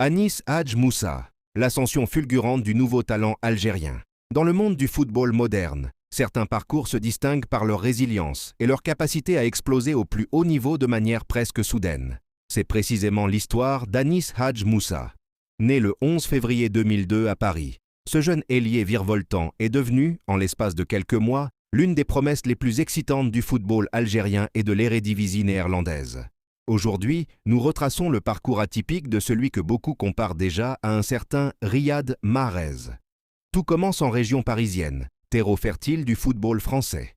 Anis Hadj Moussa, l'ascension fulgurante du nouveau talent algérien. Dans le monde du football moderne, certains parcours se distinguent par leur résilience et leur capacité à exploser au plus haut niveau de manière presque soudaine. C'est précisément l'histoire d'Anis Hadj Moussa. Né le 11 février 2002 à Paris, ce jeune ailier virevoltant est devenu, en l'espace de quelques mois, l'une des promesses les plus excitantes du football algérien et de l'Eredivisie néerlandaise. Aujourd'hui, nous retraçons le parcours atypique de celui que beaucoup comparent déjà à un certain Riyad Mahrez. Tout commence en région parisienne, terreau fertile du football français.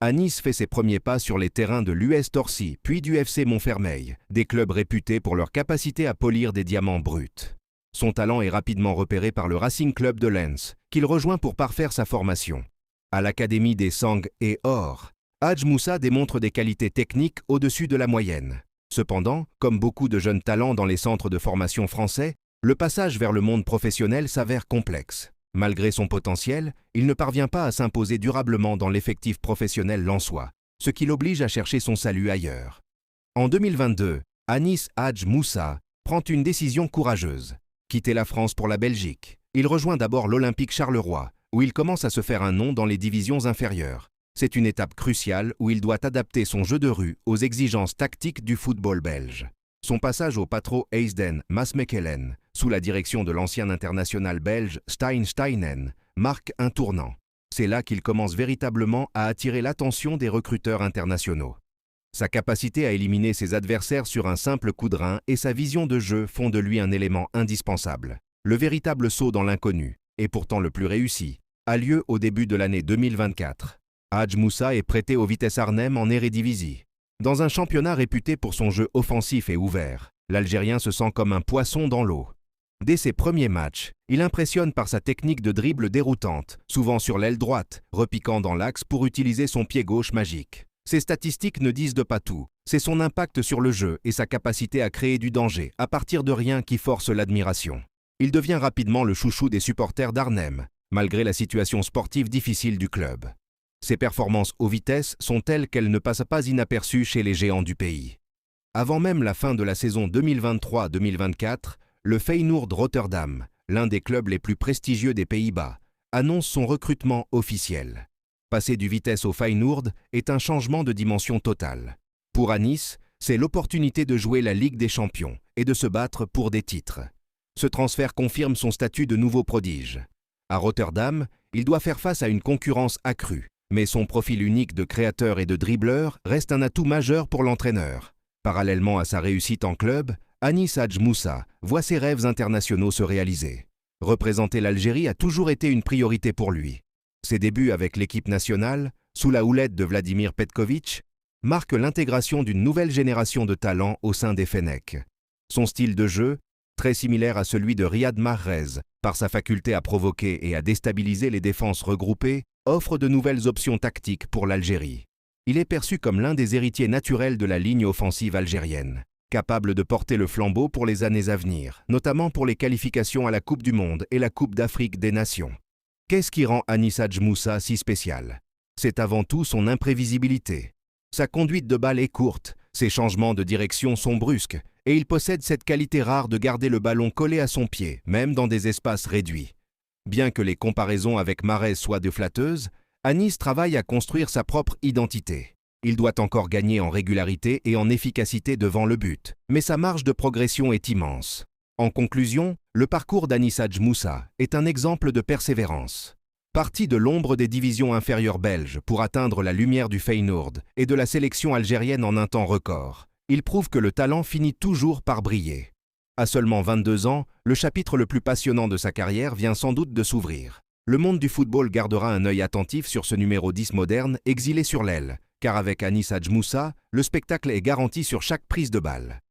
Anis fait ses premiers pas sur les terrains de l'US Torcy, puis du FC Montfermeil, des clubs réputés pour leur capacité à polir des diamants bruts. Son talent est rapidement repéré par le Racing Club de Lens, qu'il rejoint pour parfaire sa formation. À l'Académie des Sang et Or, Hadj Moussa démontre des qualités techniques au-dessus de la moyenne. Cependant, comme beaucoup de jeunes talents dans les centres de formation français, le passage vers le monde professionnel s'avère complexe. Malgré son potentiel, il ne parvient pas à s'imposer durablement dans l'effectif professionnel lensois, ce qui l'oblige à chercher son salut ailleurs. En 2022, Anis Hadj Moussa prend une décision courageuse. Quitter la France pour la Belgique. Il rejoint d'abord l'Olympique Charleroi, où il commence à se faire un nom dans les divisions inférieures. C'est une étape cruciale où il doit adapter son jeu de rue aux exigences tactiques du football belge. Son passage au Patro Heisden Maasmechelen, sous la direction de l'ancien international belge Stijn Steijnen, marque un tournant. C'est là qu'il commence véritablement à attirer l'attention des recruteurs internationaux. Sa capacité à éliminer ses adversaires sur un simple coup de rein et sa vision de jeu font de lui un élément indispensable. Le véritable saut dans l'inconnu, et pourtant le plus réussi, a lieu au début de l'année 2024. Hadj Moussa est prêté au Vitesse Arnhem en Eredivisie. Dans un championnat réputé pour son jeu offensif et ouvert, l'Algérien se sent comme un poisson dans l'eau. Dès ses premiers matchs, il impressionne par sa technique de dribble déroutante, souvent sur l'aile droite, repiquant dans l'axe pour utiliser son pied gauche magique. Ses statistiques ne disent de pas tout, c'est son impact sur le jeu et sa capacité à créer du danger à partir de rien qui force l'admiration. Il devient rapidement le chouchou des supporters d'Arnhem, malgré la situation sportive difficile du club. Ses performances au Vitesse sont telles qu'elles ne passent pas inaperçues chez les géants du pays. Avant même la fin de la saison 2023-2024, le Feyenoord Rotterdam, l'un des clubs les plus prestigieux des Pays-Bas, annonce son recrutement officiel. Passer du Vitesse au Feyenoord est un changement de dimension totale. Pour Anis, c'est l'opportunité de jouer la Ligue des Champions et de se battre pour des titres. Ce transfert confirme son statut de nouveau prodige. À Rotterdam, il doit faire face à une concurrence accrue, mais son profil unique de créateur et de dribbleur reste un atout majeur pour l'entraîneur. Parallèlement à sa réussite en club, Anis Hadj Moussa voit ses rêves internationaux se réaliser. Représenter l'Algérie a toujours été une priorité pour lui. Ses débuts avec l'équipe nationale, sous la houlette de Vladimir Petković, marquent l'intégration d'une nouvelle génération de talents au sein des Fennecs. Son style de jeu, très similaire à celui de Riyad Mahrez, par sa faculté à provoquer et à déstabiliser les défenses regroupées, offre de nouvelles options tactiques pour l'Algérie. Il est perçu comme l'un des héritiers naturels de la ligne offensive algérienne, capable de porter le flambeau pour les années à venir, notamment pour les qualifications à la Coupe du Monde et la Coupe d'Afrique des Nations. Qu'est-ce qui rend Anis Hadj Moussa si spécial? C'est avant tout son imprévisibilité. Sa conduite de balle est courte, ses changements de direction sont brusques, et il possède cette qualité rare de garder le ballon collé à son pied, même dans des espaces réduits. Bien que les comparaisons avec Mahrez soient de flatteuses, Anis travaille à construire sa propre identité. Il doit encore gagner en régularité et en efficacité devant le but, mais sa marge de progression est immense. En conclusion, le parcours d'Anis Hadj Moussa est un exemple de persévérance. Parti de l'ombre des divisions inférieures belges pour atteindre la lumière du Feyenoord et de la sélection algérienne en un temps record, il prouve que le talent finit toujours par briller. À seulement 22 ans, le chapitre le plus passionnant de sa carrière vient sans doute de s'ouvrir. Le monde du football gardera un œil attentif sur ce numéro 10 moderne exilé sur l'aile, car avec Anis Hadj Moussa, le spectacle est garanti sur chaque prise de balle.